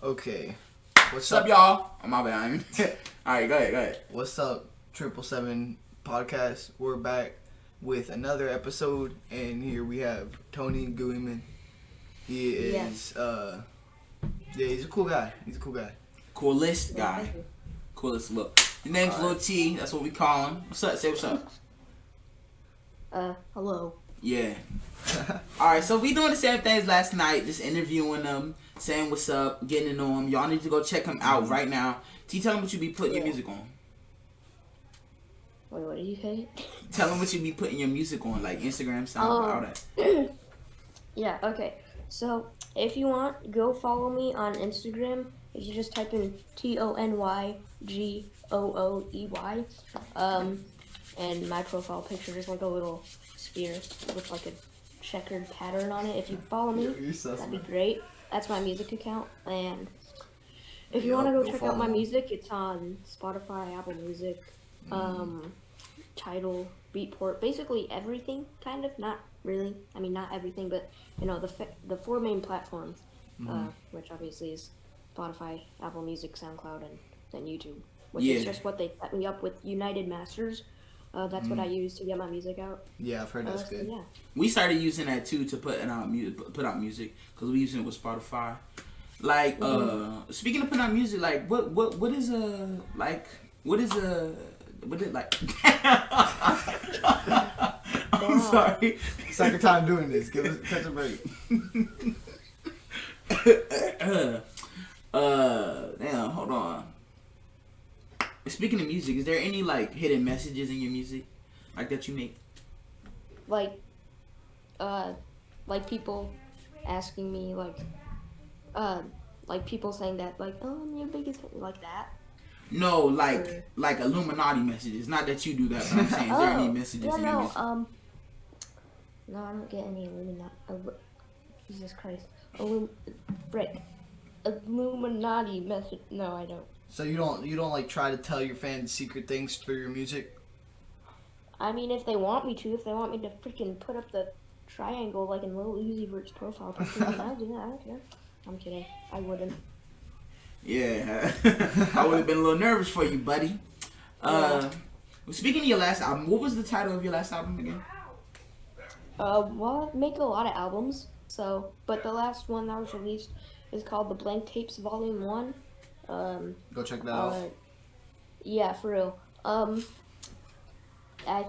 Okay. What's up, y'all? Oh, my bad. Alright, go ahead. What's up, 777Podcast? We're back with another episode, and here we have Tony Gooeymond. He is, he's a cool guy. Coolest guy. Coolest look. His name's Lil T. That's what we call him. What's up? Say what's up. Hello. Yeah. Alright, so we doing the same things last night. Just interviewing them, saying what's up, getting to know him. Y'all need to go check him out right now. T, tell him what you be putting your music on. Wait, what did you say? Tell him what you be putting your music on, like Instagram, SoundCloud, all that. Yeah, okay. So, if you want, go follow me on Instagram. If you just type in TonyGooey. And my profile picture is like a little sphere with like a checkered pattern on it. If you follow me, that'd be great. That's my music account. And if you want to go check out my music, it's on Spotify, Apple Music, Tidal, Beatport, basically everything, kind of. Not really. I mean, not everything, but you know, the four main platforms, which obviously is Spotify, Apple Music, SoundCloud, and then YouTube. Which is just what they set me up with United Masters. That's what I use to get my music out. Yeah, I've heard that's good. Yeah. We started using that too to put out music because we using it with Spotify. Like, speaking of putting out music, like what is like I'm sorry. Second time doing this. Catch a break. Damn, hold on. Speaking of music, is there any like hidden messages in your music, like that you make? Like people asking me like people saying that like, oh, I'm your biggest fan, like that. No, like Illuminati messages. Not that you do that, but I'm saying, is there any messages in your music? No, I don't get any Illuminati. Jesus Christ, Illuminati message. No, I don't. So you don't like try to tell your fans secret things through your music? I mean, if they want me to freaking put up the triangle like in Lil Uzi Vert's profile picture, then I'll do that. I don't care. I'm kidding. I wouldn't. Yeah, I would have been a little nervous for you, buddy. Speaking of your last album, what was the title of your last album again? Well, I make a lot of albums, but the last one that was released is called The Blank Tapes Volume 1. Go check that out. Yeah, for real. I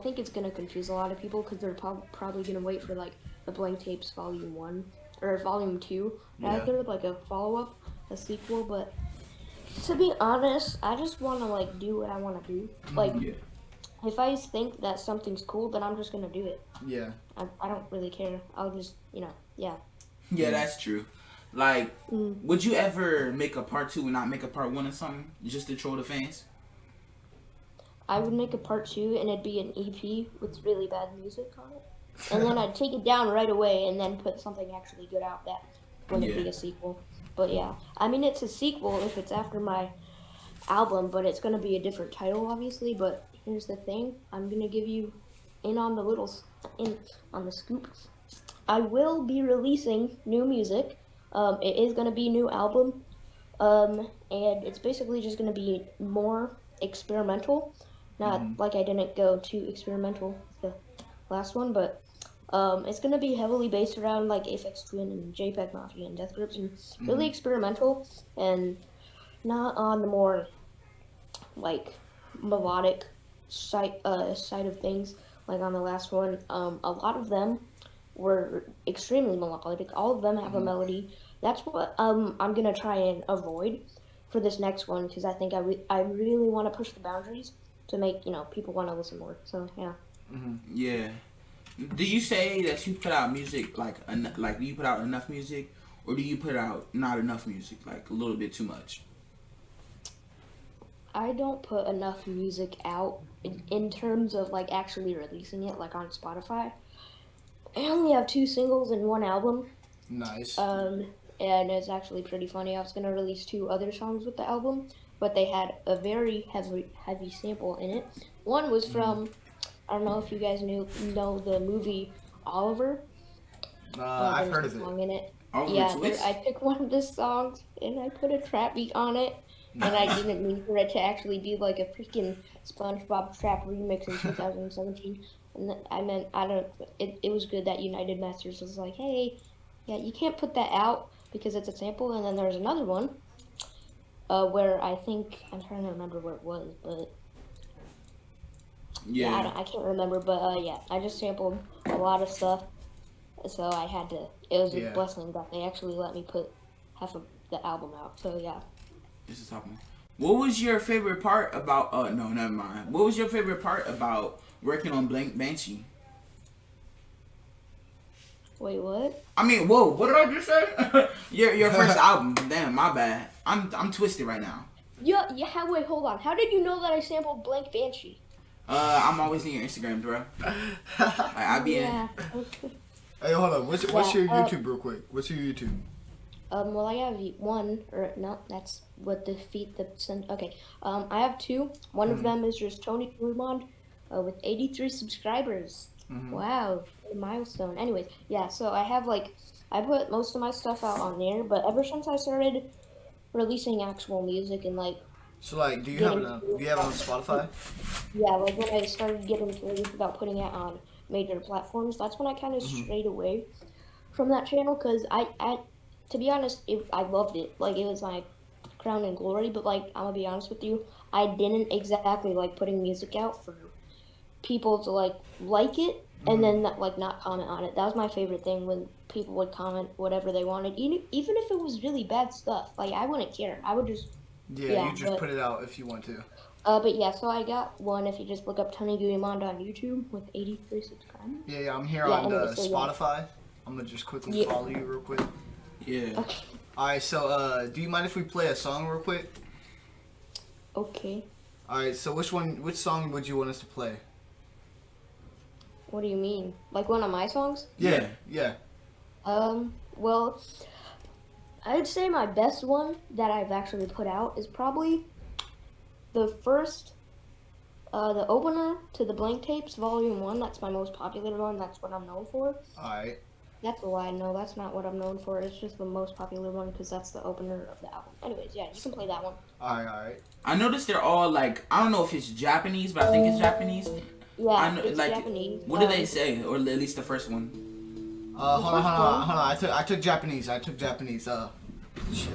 think it's gonna confuse a lot of people because they're probably gonna wait for like The Blank Tapes Volume 1 or Volume 2. Yeah. I think like a follow-up, a sequel, but to be honest, I just want to like do what I want to do. Like, if I think that something's cool, then I'm just gonna do it. Yeah. I don't really care. I'll just, yeah. Yeah, that's true. Like, would you ever make a part 2 and not make a part 1 or something, just to troll the fans? I would make a part 2 and it'd be an EP with really bad music on it. And then I'd take it down right away and then put something actually good out that wouldn't be a sequel. But yeah, I mean, it's a sequel if it's after my album, but it's going to be a different title, obviously. But here's the thing. I'm going to give you on the scoop. I will be releasing new music. It is going to be a new album. And it's basically just going to be more experimental. Not like I didn't go too experimental the last one, but it's going to be heavily based around like Aphex Twin and JPEG Mafia and Death Grips and really experimental and not on the more like melodic side of things like on the last one. A lot of them were extremely melodic. All of them have a melody. That's what I'm going to try and avoid for this next one because I think I really want to push the boundaries to make, people want to listen more. So, yeah. Yeah. Do you say that you put out music, do you put out enough music, or do you put out not enough music, like a little bit too much? I don't put enough music out in terms of, like, actually releasing it, like, on Spotify. I only have 2 singles and 1 album. Nice. And it's actually pretty funny. I was going to release 2 other songs with the album, but they had a very heavy sample in it. One was from, I don't know if you guys know the movie Oliver. I've heard of it. In it. Yeah, I took one of the songs and I put a trap beat on it, and I didn't mean for it to actually be like a freaking SpongeBob trap remix in 2017. And I meant I don't. It was good that United Masters was like, hey, yeah, you can't put that out because it's a sample. And then there's another one, where I think I'm trying to remember where it was, but yeah, I can't remember. But yeah, I just sampled a lot of stuff. So I had to. It was a blessing that they actually let me put half of the album out. So yeah. This is talking. What was your favorite part about? No, never mind. What was your favorite part about working on Blank Banshee? Wait, what? I mean, whoa! What did I just say? your first album. Damn, my bad. I'm twisted right now. Yeah. Wait, hold on. How did you know that I sampled Blank Banshee? I'm always in your Instagram, bro. I be in. Okay. Hey, hold on. What's your YouTube, real quick? What's your YouTube? Well, I have one, or no, that's what the feet that send. Okay, I have two. One of them is just Tony Gooeymond, with 83 subscribers. Wow, a milestone. Anyways, yeah. So I have I put most of my stuff out on there, but ever since I started releasing actual music and So do you have it on Spotify? Yeah, when I started getting serious about putting it on major platforms, that's when I kind of strayed away from that channel, because I to be honest, I loved it. It was my crown and glory, but I'm gonna be honest with you, I didn't exactly like putting music out for people to like it and then not comment on it. That was my favorite thing, when people would comment whatever they wanted, even if it was really bad stuff. I wouldn't care. I would just you just put it out if you want to. But yeah, so I got one. If you just look up Tony Gooeymond on YouTube with 83 subscribers. Yeah, I'm here on Spotify. I'm gonna just quickly follow you real quick. Yeah. Okay. Alright, so do you mind if we play a song real quick? Okay. Alright, so which song would you want us to play? What do you mean? One of my songs? Yeah. Well, I'd say my best one that I've actually put out is probably the first, the opener to the Blank Tapes, Volume 1. That's my most popular one. That's what I'm known for. Alright. That's a lie. No, that's not what I'm known for. It's just the most popular one because that's the opener of the album. Anyways, yeah, you can play that one. Alright. I noticed they're all I don't know if it's Japanese, but I think it's Japanese. Yeah, it's Japanese. What do they say? Or at least the first one. Hold on. I took Japanese. Shit,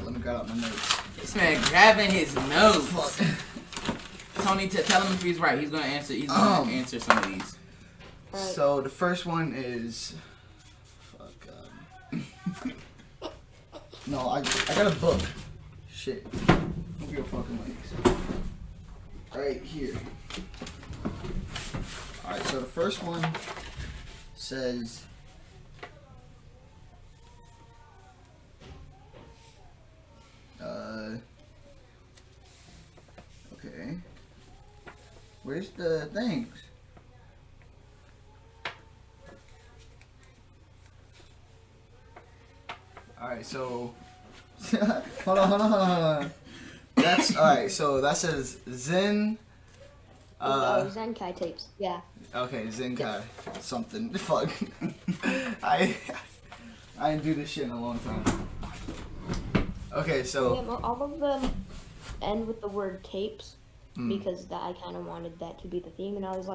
let me grab out my notes. This man grabbing his notes. Tony, tell him if he's right. He's gonna answer. He's gonna answer some of these. Right. So the first one is. No, I got a book. Shit. Don't give a fucking legs. Right here. Alright, so the first one says. Okay. Where's the things? Alright, so hold on. That's alright, so that says Zen Zenkai tapes, yeah. Okay, Zenkai something. Fuck. I didn't do this shit in a long time. Okay, so yeah, all of them end with the word tapes because I kind of wanted that to be the theme, and I was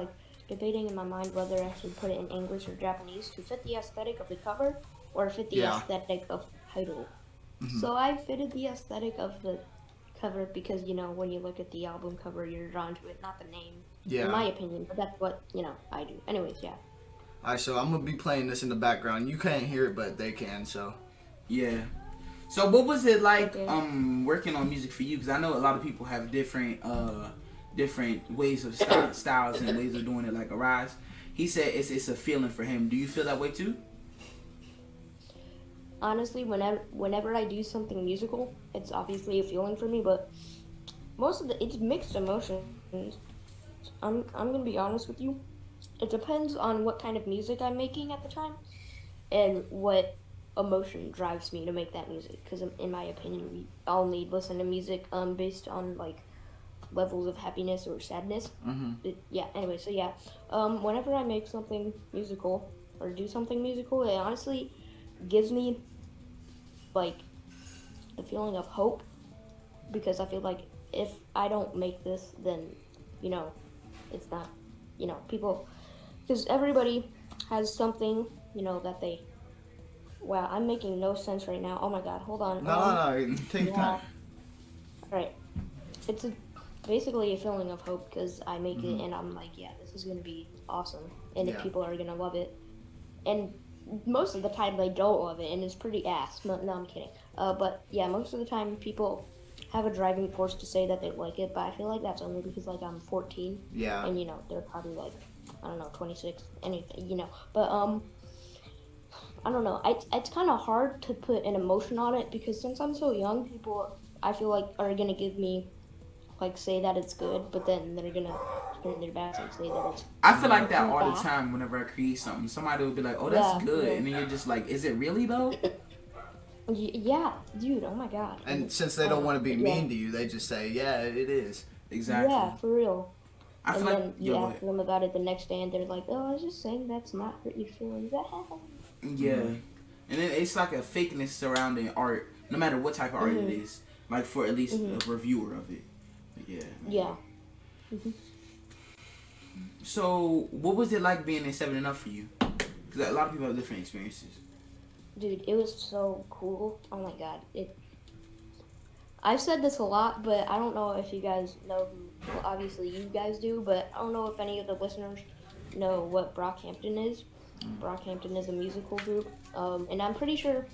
debating in my mind whether I should put it in English or Japanese to fit the aesthetic of the cover or fit the aesthetic of the title. So I fitted the aesthetic of the cover because, when you look at the album cover, you're drawn to it, not the name. Yeah. In my opinion, but that's what, I do. Anyways, yeah. Alright, so I'm going to be playing this in the background. You can't hear it, but they can, so. Yeah. So what was it like working on music for you? Because I know a lot of people have different ways of styles and ways of doing it, like Arise. He said it's a feeling for him. Do you feel that way too? Honestly, whenever I do something musical, it's obviously a feeling for me, but most of it's mixed emotions. I'm gonna be honest with you. It depends on what kind of music I'm making at the time and what emotion drives me to make that music, because in my opinion, we all need listen to music based on levels of happiness or sadness. Anyway, so yeah, whenever I make something musical or do something musical, it honestly gives me like the feeling of hope, because I feel like if I don't make this, then it's not, people, because everybody has something, that they. Wow, I'm making no sense right now. Oh my God, hold on. No, take your time. All right, it's basically a feeling of hope because I make it and I'm like, yeah, this is gonna be awesome, and if people are gonna love it, and most of the time they don't love it, and it's pretty ass. No, I'm kidding. But yeah, most of the time people have a driving force to say that they like it, but I feel like that's only because like I'm 14. Yeah. And they're probably like, I don't know, 26, anything, but I don't know. It's kind of hard to put an emotion on it because since I'm so young, people I feel like are gonna give me like say that it's good, but then they're gonna turn their backs and say that it's. I feel like that all the time. Whenever I create something, somebody will be like, "Oh, that's good," yeah. and then you're just like, "Is it really though?" Yeah, dude. Oh my God. And since they don't want to be mean to you, they just say, "Yeah, it is." Exactly. Yeah, for real. I feel and then like you ask them about it the next day, and they're like, "Oh, I was just saying that's not hurt your feelings." Yeah, and then it's like a fakeness surrounding art, no matter what type of art it is. Like for at least a reviewer of it. But yeah. Yeah. So, what was it like being in 7-Up for you? Because a lot of people have different experiences. Dude, it was so cool. Oh my God. I've said this a lot, but I don't know if you guys know who, well, obviously you guys do, but I don't know if any of the listeners know what Brockhampton is. Brockhampton is a musical group, and I'm pretty sure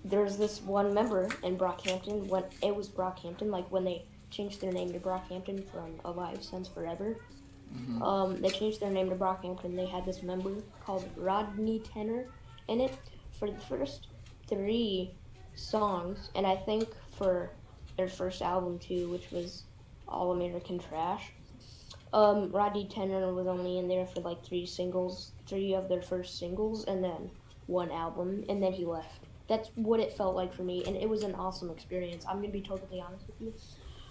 there's this one member in Brockhampton, when it was Brockhampton, like when they changed their name to Brockhampton from Alive Since Forever. They changed their name to Brockhampton. They had this member called Rodney Tenner in it for the first 3 songs, and I think for their first album too, which was All American Trash. Rodney Tenner was only in there for like 3 of their first singles, and then 1 album, and then he left. That's what it felt like for me, and it was an awesome experience. I'm gonna be totally honest with you.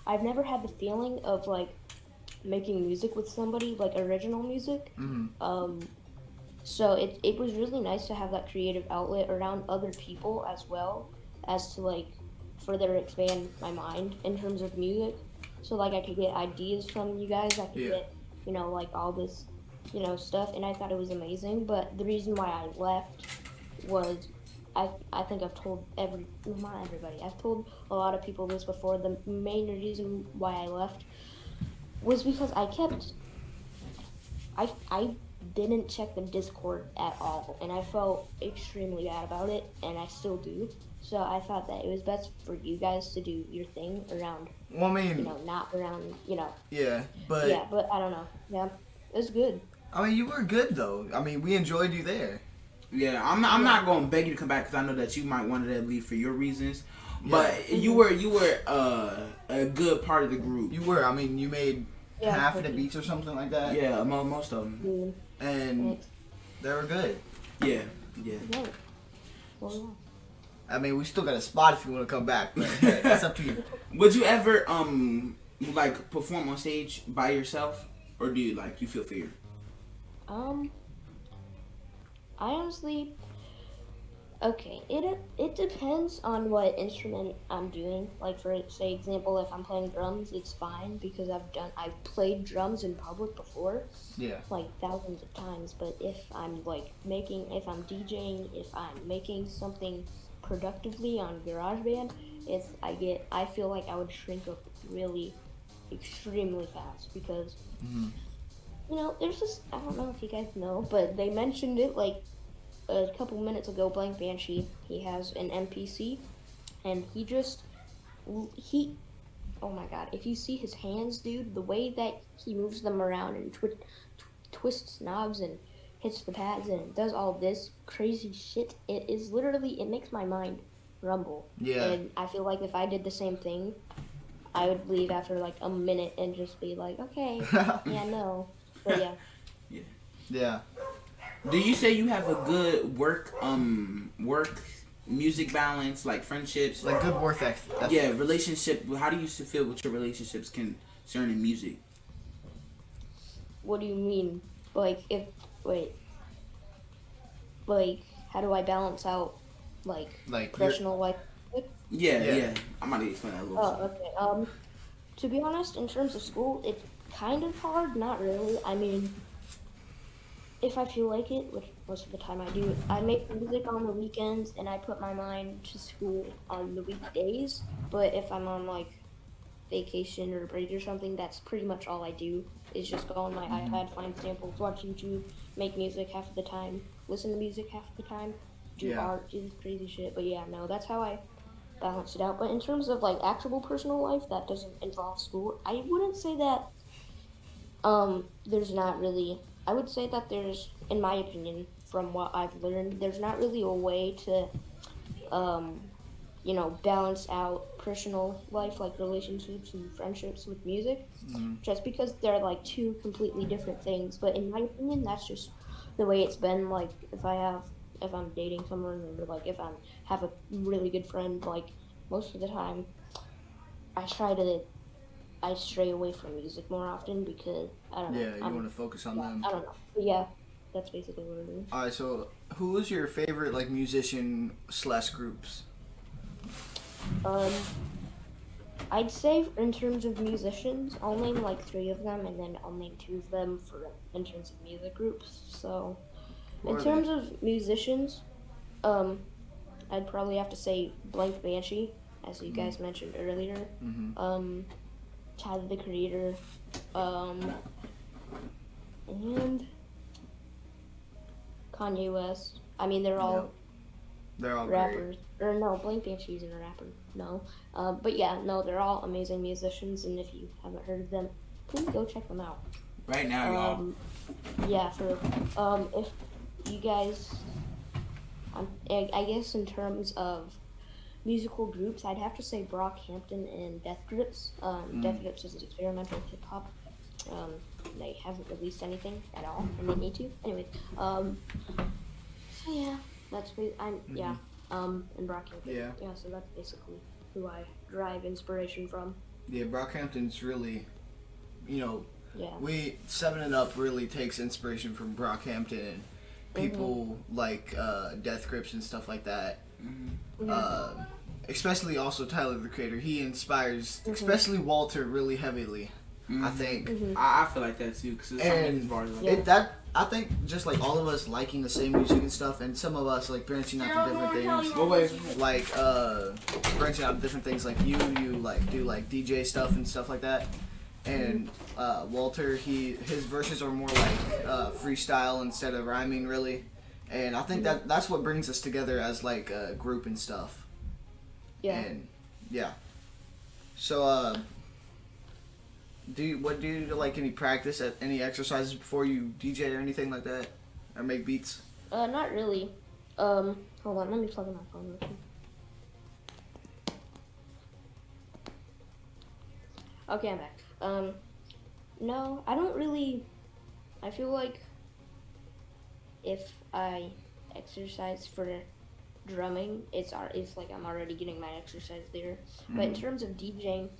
I've never had the feeling of like making music with somebody, like original music. So it was really nice to have that creative outlet around other people as well, as to like further expand my mind in terms of music. So like I could get ideas from you guys, I could get, like all this, stuff, and I thought it was amazing. But the reason why I left was I think I've told not everybody, I've told a lot of people this before. The main reason why I left was because I didn't check the Discord at all, and I felt extremely bad about it, and I still do. So I thought that it was best for you guys to do your thing around, well, I mean, not around, Yeah, but... Yeah, but I don't know. Yeah, it was good. I mean, you were good, though. I mean, we enjoyed you there. Yeah, I'm not going to beg you to come back because I know that you might want to leave for your reasons. But you were a good part of the group. You were. I mean, you made half of the beats or something like that. Yeah, most of them. And they were good. Yeah. Well, I mean, we still got a spot if you want to come back. But hey, that's up to you. Would you ever like perform on stage by yourself, or do you feel fear? I honestly, okay, it depends on what instrument I'm doing. Like for example, if I'm playing drums, it's fine because I've played drums in public before. Yeah. Like thousands of times. But if I'm if I'm DJing, if I'm making something productively on GarageBand, I feel like I would shrink up really extremely fast because there's this, I don't know if you guys know, but they mentioned it like a couple minutes ago. Blank Banshee, he has an MPC, and oh my God, if you see his hands, dude, the way that he moves them around and twists knobs and hits the pads and does all this crazy shit, it makes my mind rumble. Yeah. And I feel like if I did the same thing, I would leave after like a minute and just be like, okay, yeah, no. But yeah. Yeah. Do you say you have a good work music balance, like friendships? Like good work ethic. Yeah, relationship. How do you feel with your relationships concerning music? What do you mean? Like, how do I balance out Like personal life. Yeah. I might need to explain that a little. Oh, okay. To be honest, in terms of school, it's kind of hard. Not really. I mean, if I feel like it, which most of the time I do, I make music on the weekends and I put my mind to school on the weekdays. But if I'm on like vacation or break or something, that's pretty much all I do is just go on my iPad, find samples, watch YouTube, make music half of the time, listen to music half of the time, do art, do this crazy shit. But yeah, no, that's how I balance it out. But in terms of like actual personal life that doesn't involve school, I wouldn't say that there's not really. I would say that there's, in my opinion, from what I've learned, there's not really a way to um, balance out personal life, like relationships and friendships with music, just because they're like two completely different things. But in my opinion, that's just the way it's been. Like if I'm dating someone, or like if have a really good friend, like most of the time, I stray away from music more often because I don't know. Yeah, you want to focus on them. I don't know. But yeah, that's basically what it is. All right, so who is your favorite like musician / groups? I'd say in terms of musicians, I'll name like 3 of them, and then I'll name 2 of them in terms of music groups. So, in terms of musicians, I'd probably have to say Blank Banshee, as you guys mentioned earlier. Tyler the Creator, and Kanye West. I mean, they're all rappers. Great. Or no, Blank Banshee isn't a rapper. No. But yeah, no, they're all amazing musicians, and if you haven't heard of them, please go check them out. Right now, y'all. Yeah, if you guys, I guess in terms of musical groups, I'd have to say Brockhampton and Death Grips. Death Grips is experimental hip hop. They haven't released anything at all, and they need to. Anyways, so yeah, that's and Brockhampton. Yeah. Yeah, so that's basically who I derive inspiration from. Yeah, Brockhampton's really, Yeah. 7-Up really takes inspiration from Brockhampton and people like Death Grips and stuff like that. Especially also Tyler the Creator. He inspires, especially Walter, really heavily. I think. I feel like that too, because I think just like all of us liking the same music and stuff, and some of us like branching out to different things. Like branching out to different things. Like you like do like DJ stuff and stuff like that. And Walter, his verses are more like freestyle instead of rhyming, really. And I think that's what brings us together as like a group and stuff. Yeah. And yeah. So do you like any practice at any exercises before you DJ or anything like that, or make beats? Not really. Hold on, let me plug in my phone real quick. Okay, I'm back. No, I don't really. I feel like if I exercise for drumming, it's like I'm already getting my exercise there. But in terms of DJing,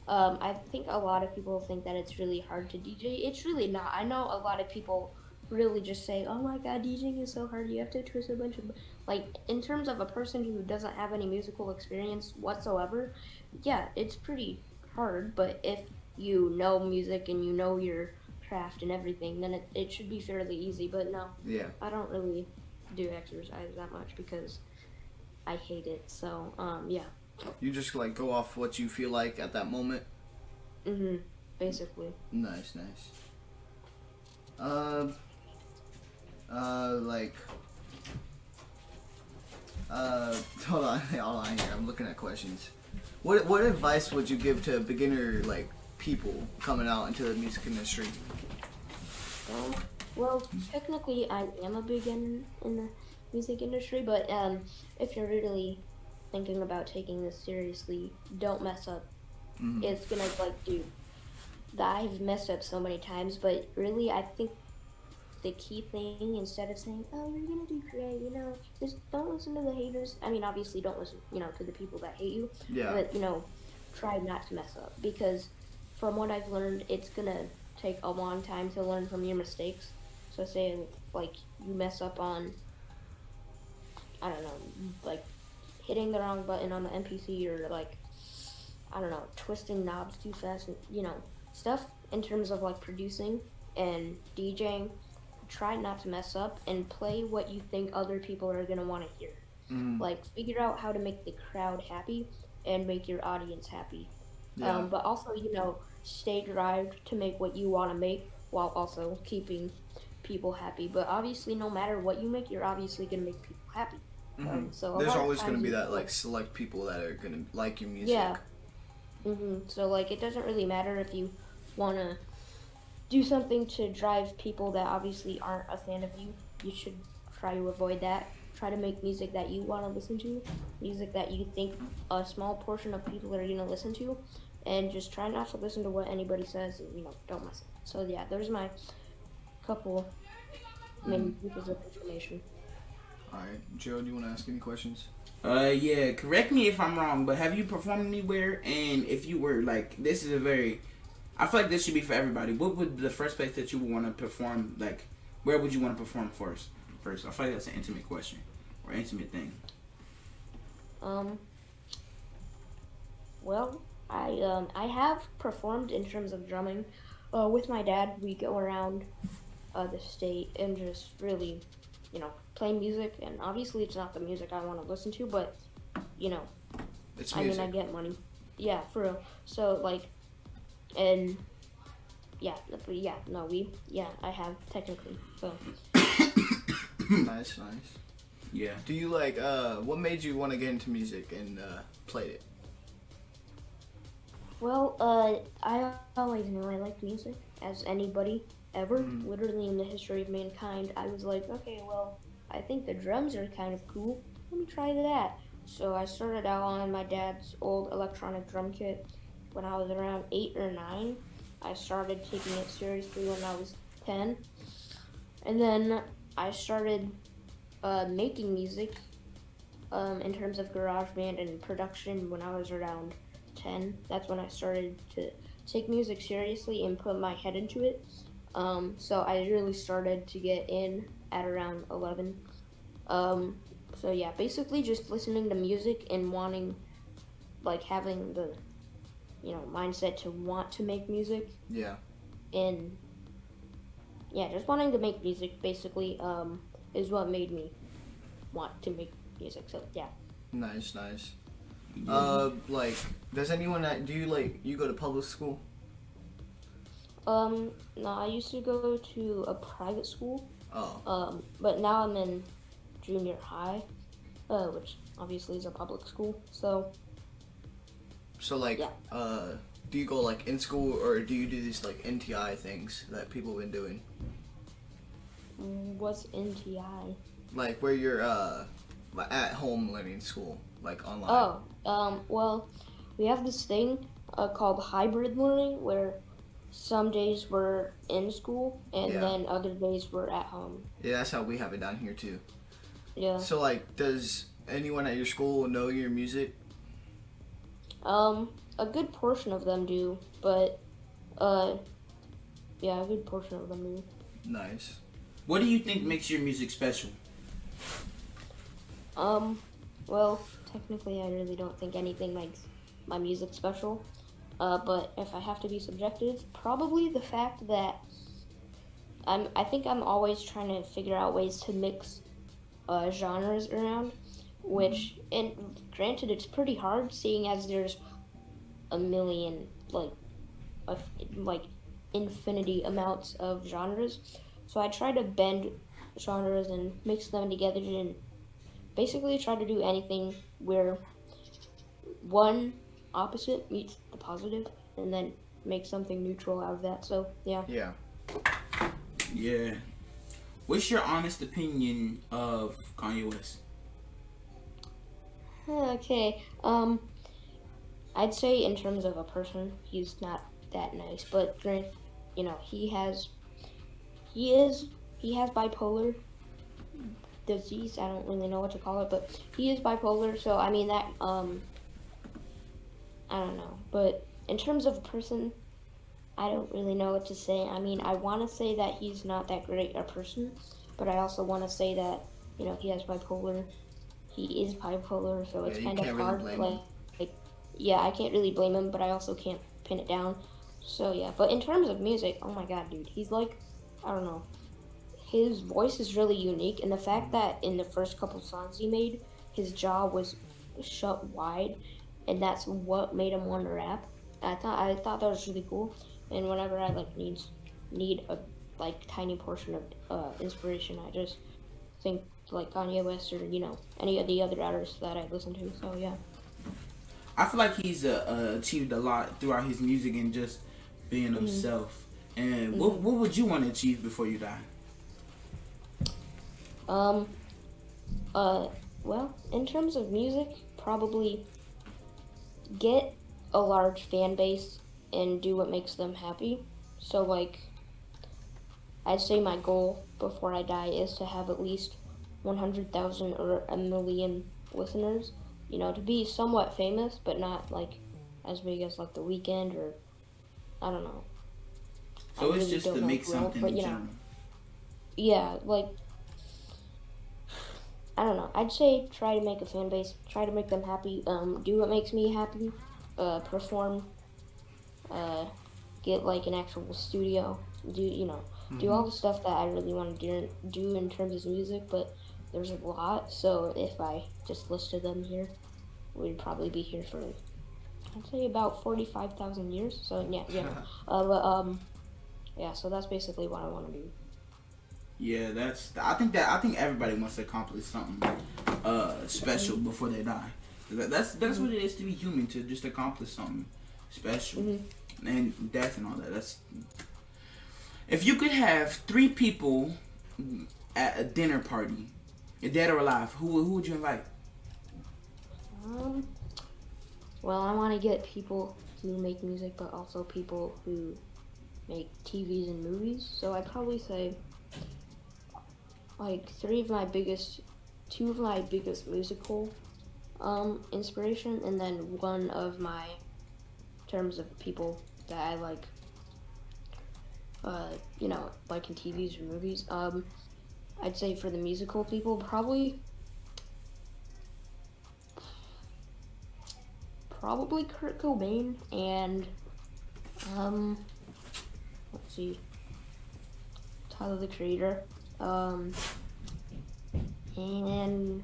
I think a lot of people think that it's really hard to DJ. It's really not. I know a lot of people really just say, "Oh my God, DJing is so hard. You have to twist a bunch of..." Like, in terms of a person who doesn't have any musical experience whatsoever, yeah, it's pretty hard. But if you know music and you know your craft and everything, then it should be fairly easy. But no, I don't really do exercise that much because I hate it. So, yeah. You just like go off what you feel like at that moment. Basically. Nice. Hold on here. I'm looking at questions. What advice would you give to beginner like people coming out into the music industry? Well, technically, I am a beginner in the music industry, but if you're really thinking about taking this seriously, don't mess up. It's gonna dude, I've messed up so many times, but really, I think the key thing, instead of saying, "Oh, you're gonna do great," just don't listen to the haters. I mean, obviously, don't listen, to the people that hate you. Yeah. But try not to mess up, because from what I've learned, it's gonna take a long time to learn from your mistakes. So say like you mess up on, I don't know, like hitting the wrong button on the MPC or like I don't know, twisting knobs too fast, and, you know, stuff in terms of like producing and DJing. Try not to mess up and play what you think other people are gonna want to hear. Like figure out how to make the crowd happy and make your audience happy. Yeah. But also, you know, stay derived to make what you want to make while also keeping people happy. But obviously, no matter what you make, you're obviously gonna make people happy. So There's always going to be that like select people that are going to like your music. Yeah. So like it doesn't really matter if you want to do something to drive people that obviously aren't a fan of you. You should try to avoid that. Try to make music that you want to listen to, music that you think a small portion of people are going to listen to, and just try not to listen to what anybody says, and, you know, don't listen. So yeah, there's my couple main pieces of information. Alright, Joe, do you want to ask any questions? Yeah, correct me if I'm wrong, but have you performed anywhere? And if you were, like, this is a very, I feel like this should be for everybody. What would the first place that you would want to perform, like, where would you want to perform first? I feel like that's an intimate question, or intimate thing. Well, I have performed in terms of drumming. With my dad, we go around the state and just really, you know, play music. And obviously, it's not the music I want to listen to, but you know, It's music. I get money. Yeah, for real. So like, and yeah, but yeah, no, I have technically. So Nice. Yeah. Do you like, what made you want to get into music and played it? well, I always knew I liked music, as anybody ever. Literally in the history of mankind, I was like, okay, well, I think the drums are kind of cool. Let me try that. So I started out on my dad's old electronic drum kit when I was around 8 or 9. I started taking it seriously when I was 10. And then I started making music in terms of GarageBand and production when I was around 10. That's when I started to take music seriously and put my head into it. So I really started to get in at around 11. So yeah, basically just listening to music and wanting, like, having the, you know, mindset to want to make music. Yeah. And yeah, just wanting to make music basically is what made me want to make music. So yeah. Nice. Like, does anyone do you go to public school? No, I used to go to a private school. Oh. But now I'm in junior high, which obviously is a public school. So like, yeah. Do you go like in school, or do you do these like NTI things that people have been doing? What's NTI? Like where you're at home learning school, like online. Well, we have this thing called hybrid learning, where some days we're in school and then other days we're at home. Yeah, that's how we have it down here too. Yeah. So like, does anyone at your school know your music? A good portion of them do, but yeah, a good portion of them do. Nice. What do you think makes your music special? Well, technically I really don't think anything makes my music special. But if I have to be subjective, probably the fact that I think I'm always trying to figure out ways to mix genres around, which, and granted, it's pretty hard seeing as there's a million, like infinity amounts of genres. So I try to bend genres and mix them together and basically try to do anything where one opposite meets the positive and then make something neutral out of that. So yeah. Yeah. What's your honest opinion of Kanye West? Okay. I'd say in terms of a person, he's not that nice, but you know, he has bipolar disease. I don't really know what to call it, but he is bipolar, so I mean that I don't know. But in terms of a person, I don't really know what to say. I mean, I want to say that he's not that great a person, but I also want to say that, you know, he has bipolar he is bipolar, so it's you kind of can't hard. really blame him. Yeah, I can't really blame him, but I also can't pin it down. So yeah, but in terms of music, oh my god, dude, he's like, I don't know, his voice is really unique, and the fact that in the first couple songs he made, his jaw was shut wide, and that's what made him want to rap. I thought that was really cool, and whenever I like need a like tiny portion of inspiration, I just think like Kanye West or any of the other artists that I listen to. So yeah. I feel like he's achieved a lot throughout his music and just being himself. And what would you want to achieve before you die? Well, in terms of music, probably get a large fan base and do what makes them happy. So like, I'd say my goal before I die is to have at least 100,000 or a million listeners. To be somewhat famous, but not like as big as like The Weeknd or I don't know. So it's just to make something in general. Yeah, like I don't know. I'd say try to make a fan base, try to make them happy. Do what makes me happy. Perform. Get like an actual studio. Do all the stuff that I really want to do in terms of music, but there's a lot. So if I just listed them here, we'd probably be here for I'd say about 45,000 years. So yeah. Yeah. So that's basically what I want to do. Yeah, I think everybody wants to accomplish something special before they die. That's what it is to be human, to just accomplish something special. And death and all that. If you could have 3 people at a dinner party, dead or alive, who would you invite? Well, I want to get people who make music, but also people who make TVs and movies. So I'd probably say like 2 of my biggest musical inspiration, and then one of my terms of people that I like, like in TVs or movies. I'd say for the musical people, probably Kurt Cobain and let's see, Tyler the Creator, and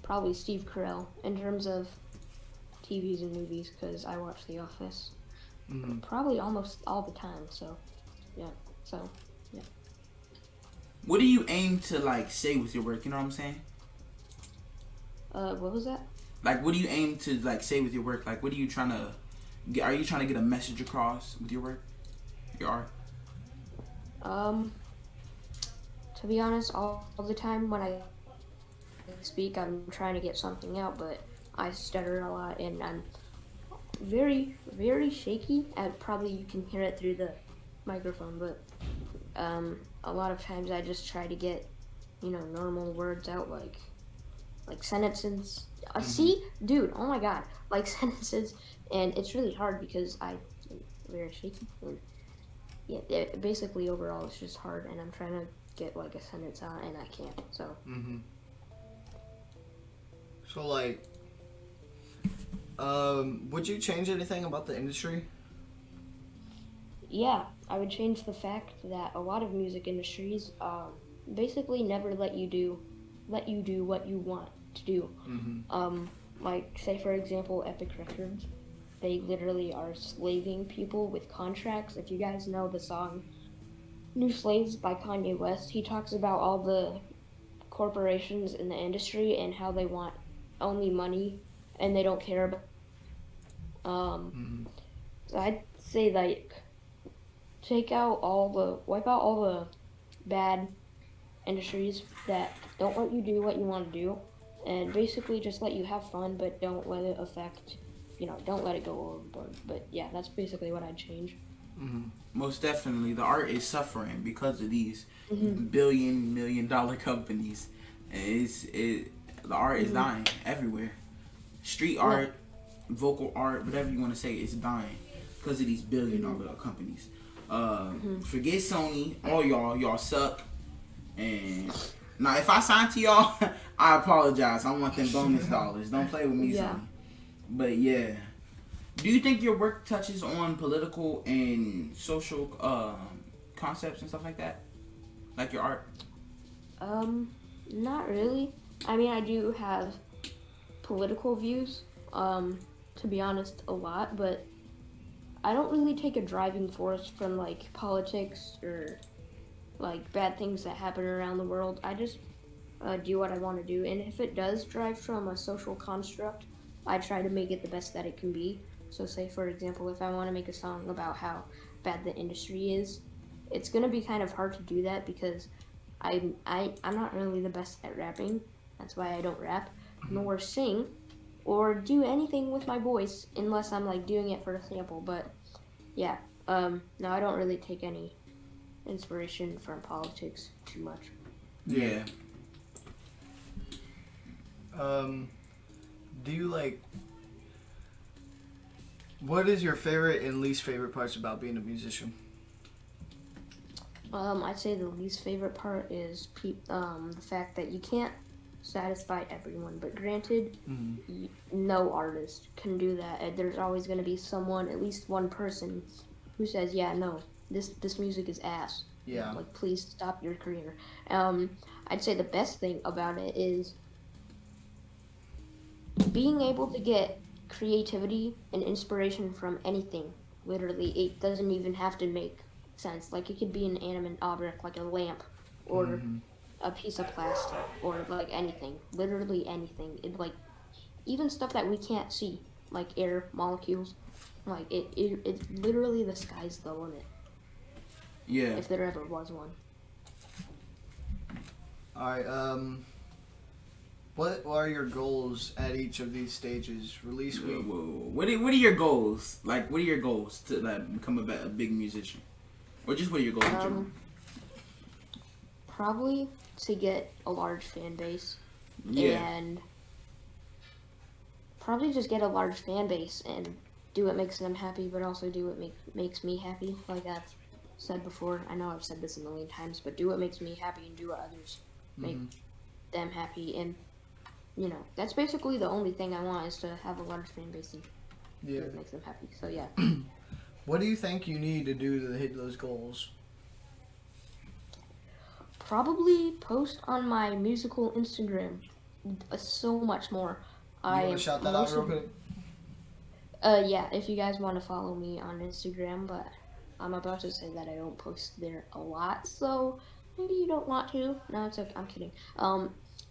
probably Steve Carell in terms of TVs and movies, because I watch The Office probably almost all the time. So yeah. What do you aim to like say with your work? You know what I'm saying? What was that? Like, what do you aim to like say with your work? Like, what are you trying to get? Are you trying to get a message across with your work, your art? To be honest, all the time when I speak, I'm trying to get something out, but I stutter a lot and I'm very, very shaky. Probably you can hear it through the microphone, but a lot of times I just try to get, normal words out, like sentences. See, dude, oh my god, like sentences, and it's really hard because I'm very shaky. And yeah, basically overall it's just hard, and I'm trying to get like a sentence out, and I can't. So. So like, would you change anything about the industry? Yeah, I would change the fact that a lot of music industries basically never let you do what you want to do. Like, say for example, Epic Records, they literally are slaving people with contracts. If you guys know the song New Slaves by Kanye West, he talks about all the corporations in the industry and how they want only money and they don't care about so I'd say like wipe out all the bad industries that don't let you do what you want to do, and basically just let you have fun, but don't let it affect, don't let it go overboard. But yeah, that's basically what I'd change. Most definitely, the art is suffering because of these $1-million companies. The art is dying everywhere. Street art, vocal art, whatever you want to say, is dying because of these $1-billion companies. Forget Sony, all y'all suck, and Now, if I sign to y'all, I apologize. I want them bonus dollars. Don't play with me, son. But yeah. Do you think your work touches on political and social concepts and stuff like that? Like your art? Not really. I mean, I do have political views, to be honest, a lot, but I don't really take a driving force from, like, politics or, like, bad things that happen around the world. I just do what I want to do, and if it does drive from a social construct, I try to make it the best that it can be. So say, for example, if I want to make a song about how bad the industry is, it's going to be kind of hard to do that because I'm not really the best at rapping. That's why I don't rap, nor sing, or do anything with my voice unless I'm, like, doing it for a sample. But, yeah, no, I don't really take any inspiration from politics too much. Yeah. Do you, like... What is your favorite and least favorite parts about being a musician? I'd say the least favorite part is the fact that you can't satisfy everyone. But granted, no artist can do that. And there's always going to be someone, at least one person, who says, "Yeah, no, this music is ass. Yeah, like please stop your career." I'd say the best thing about it is being able to get creativity and inspiration from anything. Literally, it doesn't even have to make sense. Like, it could be an animate object, like a lamp, or a piece of plastic, or like anything. Literally anything. It, like, even stuff that we can't see, like air molecules. Like, it's literally the sky's the limit. Yeah. If there ever was one. Alright, what are your goals at each of these stages? Release week? What are your goals? Like, what are your goals to, like, become a big musician? Or just what are your goals in general? Probably to get a large fan base. Yeah. And probably just get a large fan base and do what makes them happy, but also do what makes me happy. Like I've said before, I know I've said this a million times, but do what makes me happy and do what others make them happy. And, you know, that's basically the only thing I want, is to have a large fan base and do what makes them happy. So, yeah. What do you think you need to do to hit those goals? Probably post on my musical Instagram so much more. You want to shout that out real quick? Yeah, if you guys want to follow me on Instagram, but I'm about to say that I don't post there a lot, so maybe you don't want to. No, it's okay. I'm kidding.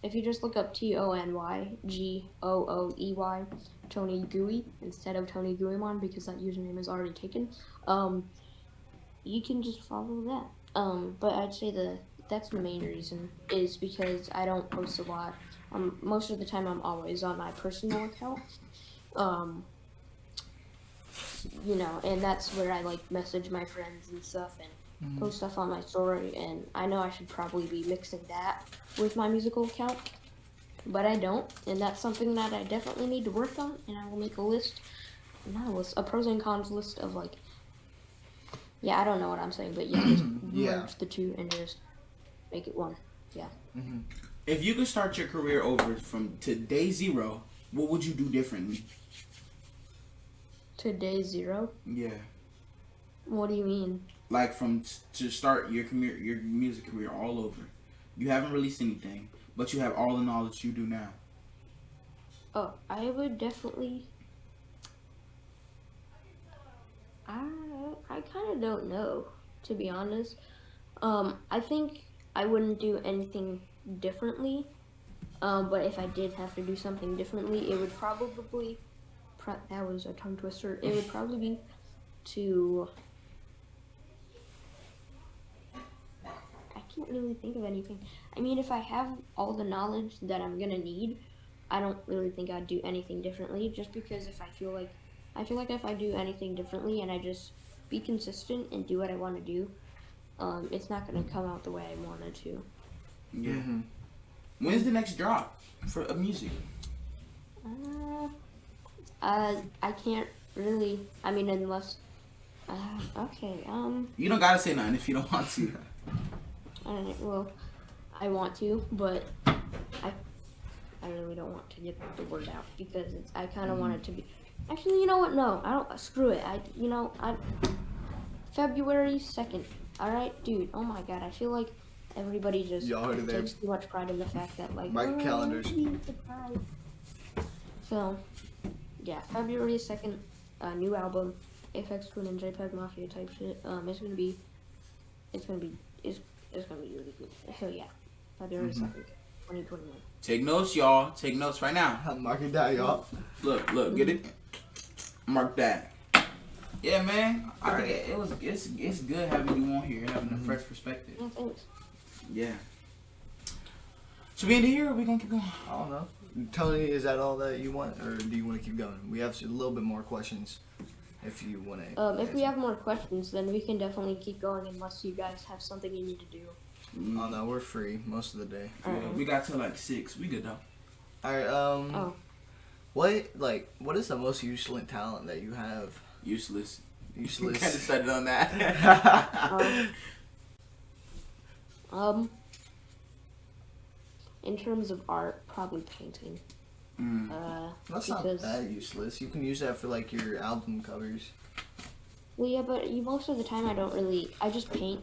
If you just look up TonyGooey, Tony Gooey, instead of Tony Gooeymond, because that username is already taken, you can just follow that. But I'd say that's the main reason, is because I don't post a lot. Most of the time I'm always on my personal account. You know, and that's where I, like, message my friends and stuff and post stuff on my story, and I know I should probably be mixing that with my musical account, but I don't, and that's something that I definitely need to work on, and I will make a pros and cons list of, like, I don't know what I'm saying, but just merge the two and just make it one. If you could start your career over to day zero, what would you do differently? To day zero? Yeah. What do you mean? Like, to start your music career all over. You haven't released anything, but you have all the knowledge you do now. Oh, I would definitely... I kind of don't know, to be honest. I think I wouldn't do anything differently, but if I did have to do something differently, it would probably... that was a tongue twister. It would probably be to... I can't really think of anything. I mean, if I have all the knowledge that I'm gonna need, I don't really think I'd do anything differently, just because if I feel like if I do anything differently and I just be consistent and do what I want to do, it's not gonna come out the way I wanted to. Yeah. When's the next drop for music? I can't really. I mean, unless. Okay. You don't gotta say nothing if you don't want to. Alright. Well, I want to, but I really don't want to get the word out because I kind of want it to be. Actually, you know what? No, I don't. Screw it. February 2nd. All right, dude. Oh my God, I feel like everybody just takes too much pride in the fact that like mark calendars. So, yeah, February 2nd, new album, Aphex Twin and JPEG Mafia type shit. It's gonna be really good. So yeah, February 2nd, 2021. Take notes, y'all. Take notes right now. Mark it down, y'all. Look, get it. Mark that. Yeah, man. I think it's good having you on here, having a fresh perspective. Yeah, thanks. Yeah. Should we end it here or are we gonna keep going? I don't know. Tony, is that all that you want, or do you want to keep going? We have a little bit more questions if you want to. If we have more questions, then we can definitely keep going unless you guys have something you need to do. Oh no, we're free most of the day. Yeah, we got till like 6. We good though. Alright, what is the most useless talent that you have? Useless. Useless. Kind of started on that. In terms of art, probably painting. That's not that useless. You can use that for like your album covers. Well, yeah, but most of the time I just paint.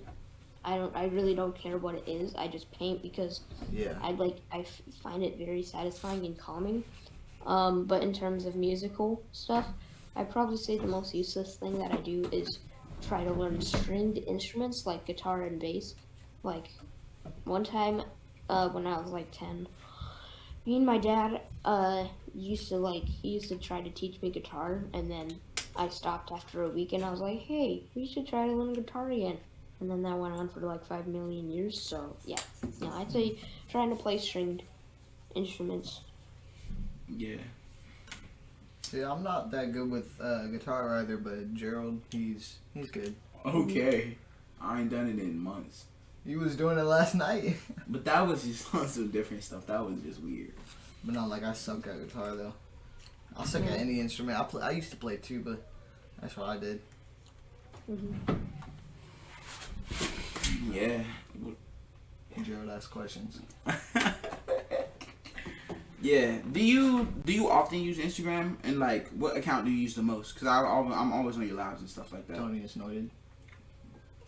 I really don't care what it is. I just paint because I find it very satisfying and calming. But in terms of musical stuff, I'd probably say the most useless thing that I do is try to learn stringed instruments like guitar and bass. Like one time when I was like 10, me and my dad used to try to teach me guitar, and then I stopped after a week and I was like, hey, we should try to learn guitar again. And then that went on for like 5 million years. So yeah, I'd say trying to play stringed instruments. Yeah. Yeah, I'm not that good with guitar either, but Gerald, he's good. Okay. I ain't done it in months. You was doing it last night. But that was just on some different stuff. That was just weird. But not like I suck at guitar though. I'll suck at any instrument. I used to play tuba. That's what I did. Yeah. Gerald asks questions. Yeah. Do you often use Instagram, and like what account do you use the most? Because I'm always on your lives and stuff like that. Tony is noted.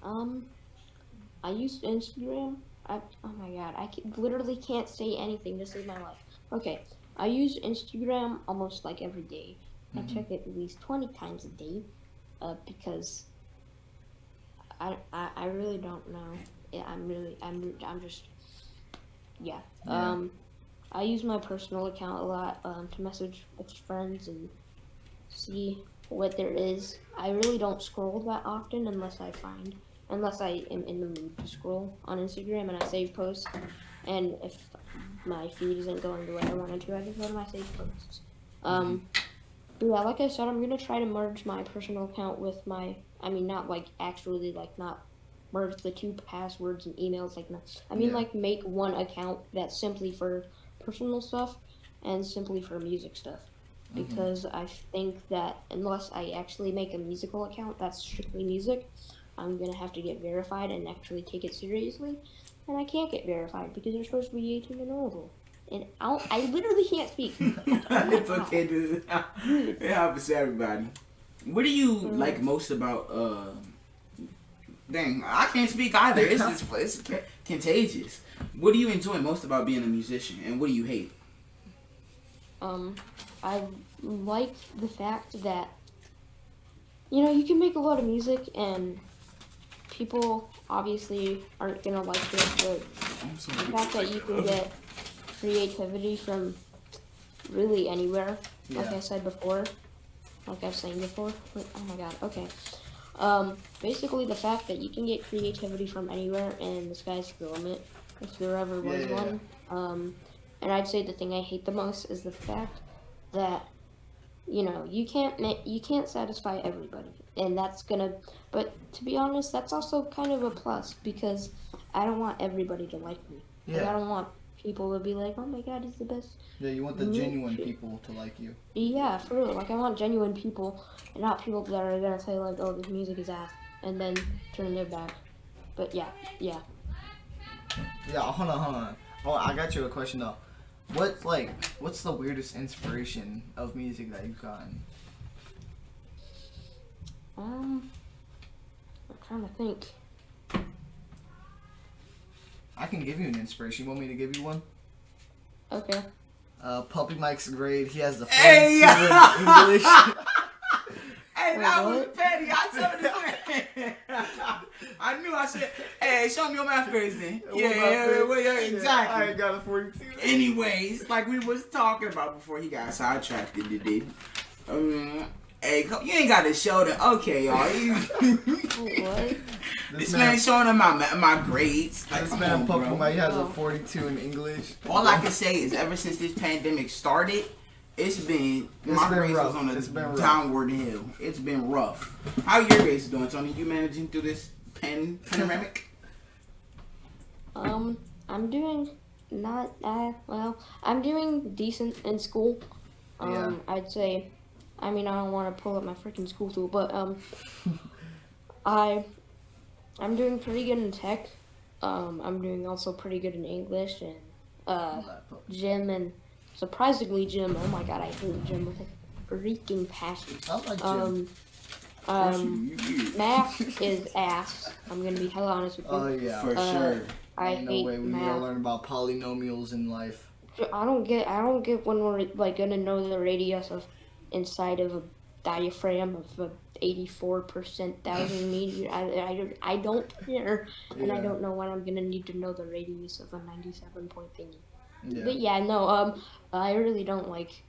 I use Instagram. Oh my God, I literally can't say anything to save my life. Okay, I use Instagram almost like every day. I check it at least 20 times a day, because I really don't know. Yeah, I'm just. I use my personal account a lot to message with friends and see what there is. I really don't scroll that often unless I am in the mood to scroll on Instagram and I save posts. And if my feed isn't going the way I wanted to, I just go to my save posts. But yeah, like I said, I'm gonna try to merge my personal account with my. I mean, not like actually like not merge the two passwords and emails like. Like make one account that's simply for personal stuff and simply for music stuff. Because I think that unless I actually make a musical account that's strictly music, I'm gonna have to get verified and actually take it seriously, and I can't get verified because you're supposed to be 18 and older. And I literally can't speak. It's okay, dude. It happens to everybody. What do you like most about? Dang, I can't speak either. It's contagious. What do you enjoy most about being a musician, and what do you hate? I like the fact that you can make a lot of music and people obviously aren't gonna like it, but the fact that you can get creativity from really anywhere, like I said before, like I've said before. Wait, oh my God, okay. Basically the fact that you can get creativity from anywhere and the sky's the limit, if there ever was one. And I'd say the thing I hate the most is the fact that you can't satisfy everybody, and but to be honest, that's also kind of a plus because I don't want everybody to like me. Like, I don't want people to be like, oh my God, he's the best. Yeah, you want the genuine people to like you. Yeah, for real. Like, I want genuine people and not people that are gonna say like, oh, this music is ass, and then turn their back. But yeah. Yeah, hold on. Oh, I got you a question though. What's the weirdest inspiration of music that you've gotten? I'm trying to think. I can give you an inspiration. You want me to give you one? Okay. Puppy Mike's grade. He has the Hey, in English. Hey, that was petty. I told you. I knew. I said, "Hey, show me your math grades then." Yeah, exactly. I got a 42. Anyways, like we was talking about before he got sidetracked today. Hey, you ain't got to show them. Okay, y'all. What? This man showing him my grades. Like, This man, Puppy bro. Mike, has a 42 in English. All I can say is, ever since this pandemic started, my grades was on a downward hill. It's been rough. How your grades doing, Tony? You managing through this pandemic? I'm doing not well. I'm doing decent in school. I'd say. I mean, I don't want to pull up my freaking school tool, but I'm doing pretty good in tech. I'm doing also pretty good in English and gym and surprisingly gym. Oh my god, I hate gym with a freaking passion. I like gym. Math is ass. I'm gonna be hell honest with you. Oh yeah, For sure. I Ain't hate no way we math. gotta learn about polynomials in life. I don't get when we're like gonna know the radius of inside of a diaphragm of a 84% thousand meter. I don't care, and I don't know when I'm gonna need to know the radius of a 97 point thingy. Yeah. But yeah, no, I really don't like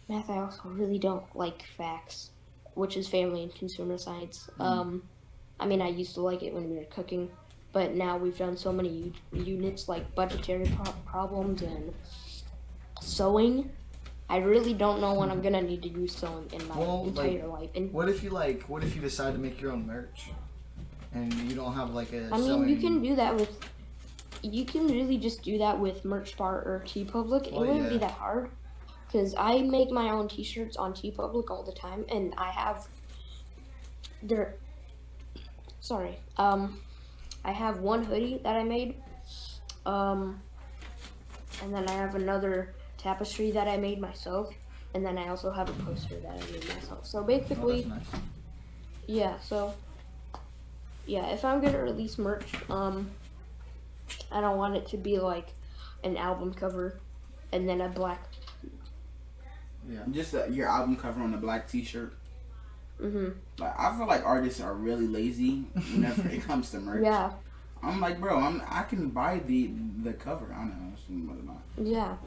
math. I also really don't like facts, which is family and consumer science. I mean, I used to like it when we were cooking, but now we've done so many units like budgetary problems and sewing. I really don't know when I'm gonna need to use sewing in my entire life. And what if you decide to make your own merch, and you don't have like a? I mean, sewing... you can do that with. You can really just do that with Merchbart or TeePublic. It wouldn't be that hard, because I make my own T-shirts on TeePublic all the time, and I have. I have one hoodie that I made, and then I have another tapestry that I made myself, and then I also have a poster that I made myself. So basically, that's nice. if I'm gonna release merch, I don't want it to be like an album cover and then a black. Yeah. Just your album cover on a black T-shirt. Mhm. Like, I feel like artists are really lazy whenever it comes to merch. Yeah. I'm like, bro, I can buy the cover. I don't know. Yeah.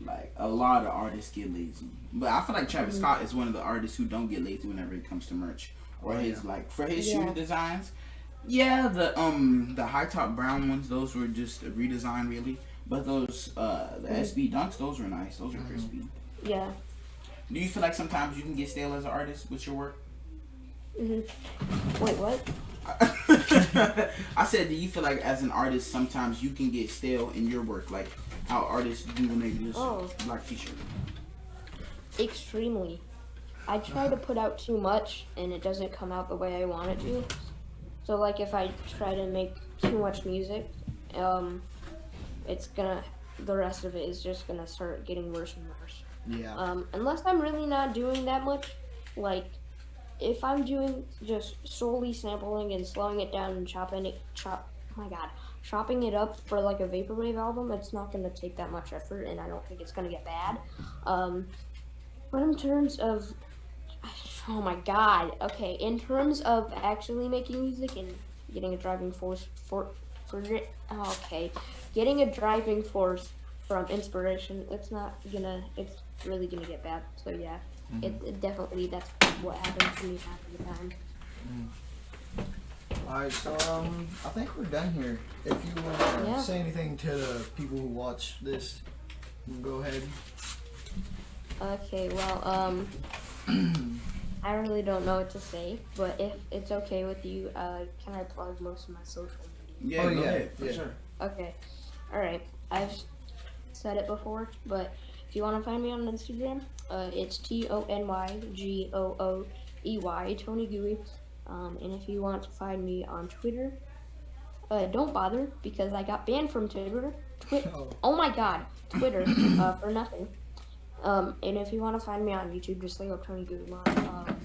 Like, a lot of artists get lazy. But I feel like Travis Scott is one of the artists who don't get lazy whenever it comes to merch. Or like, for his shoe designs. Yeah, the high top brown ones, those were just a redesign, really. But those, the SB Dunks, those were nice. Those were crispy. Yeah. Do you feel like sometimes you can get stale as an artist with your work? Mhm. Wait, what? I said, do you feel like as an artist sometimes you can get stale in your work, like how artists do when they just black T-shirt? Extremely. I try to put out too much and it doesn't come out the way I want it to. So like if I try to make too much music, the rest of it is just gonna start getting worse and worse. Yeah. Unless I'm really not doing that much, like if I'm doing just solely sampling and slowing it down and chopping it up for like a vaporwave album, it's not gonna take that much effort, and I don't think it's gonna get bad. But in terms of, oh my god, okay, in terms of actually making music and getting a driving force getting a driving force from inspiration, it's really gonna get bad. So yeah, it definitely, that's what happens to me half of the time. Alright, so I think we're done here. If you want to say anything to the people who watch this, go ahead. Okay, well, I really don't know what to say, but if it's okay with you, can I plug most of my social media? Yeah, go ahead, for sure. Okay, alright, I've said it before, but if you want to find me on Instagram, it's TonyGooey, Tony Gooey. And if you want to find me on Twitter, don't bother because I got banned from Twitter. Oh my God, Twitter for nothing. And if you want to find me on YouTube, just look up Tony Gooeymond.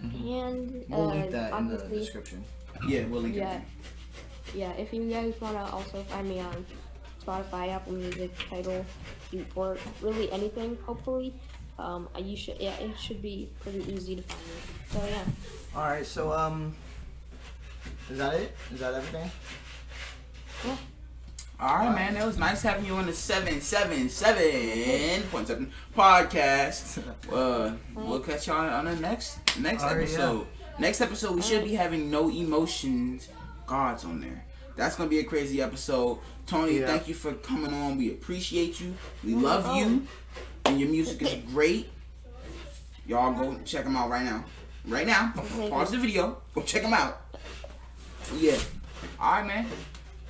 And we'll link that in the obviously, description. Yeah, we'll link it. Yeah. If you guys want to also find me on Spotify, Apple Music, Tidal, Beatport, really anything. Hopefully, it should be pretty easy to find me. So yeah. All right. So is that it? Is that everything? Yeah. All right, man. It was nice having you on the 777.7 podcast. We'll catch y'all on the next episode. Yeah. Next episode, we should be having No Emotions Gods on there. That's gonna be a crazy episode. Tony, thank you for coming on. We appreciate you. We love you, and your music is great. Y'all go check them out right now. Right now, pause the video. Go check them out. Yeah. All right, man.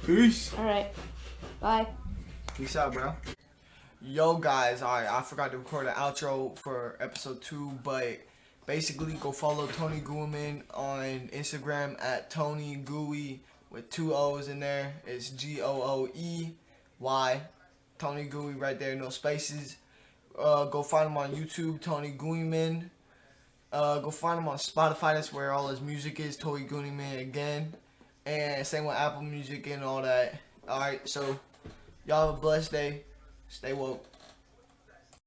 Peace. All right. Bye. Peace out, bro. Yo, guys. All right, I forgot to record an outro for episode 2, but basically, go follow Tony Gooeymond on Instagram at Tony Gooey with 2 O's in there. It's Gooey. Tony Gooey right there, no spaces. Go find him on YouTube, Tony Gooeymond. Go find him on Spotify. That's where all his music is, Tony Gooeymond again. And same with Apple Music and all that. Alright, so y'all have a blessed day. Stay woke.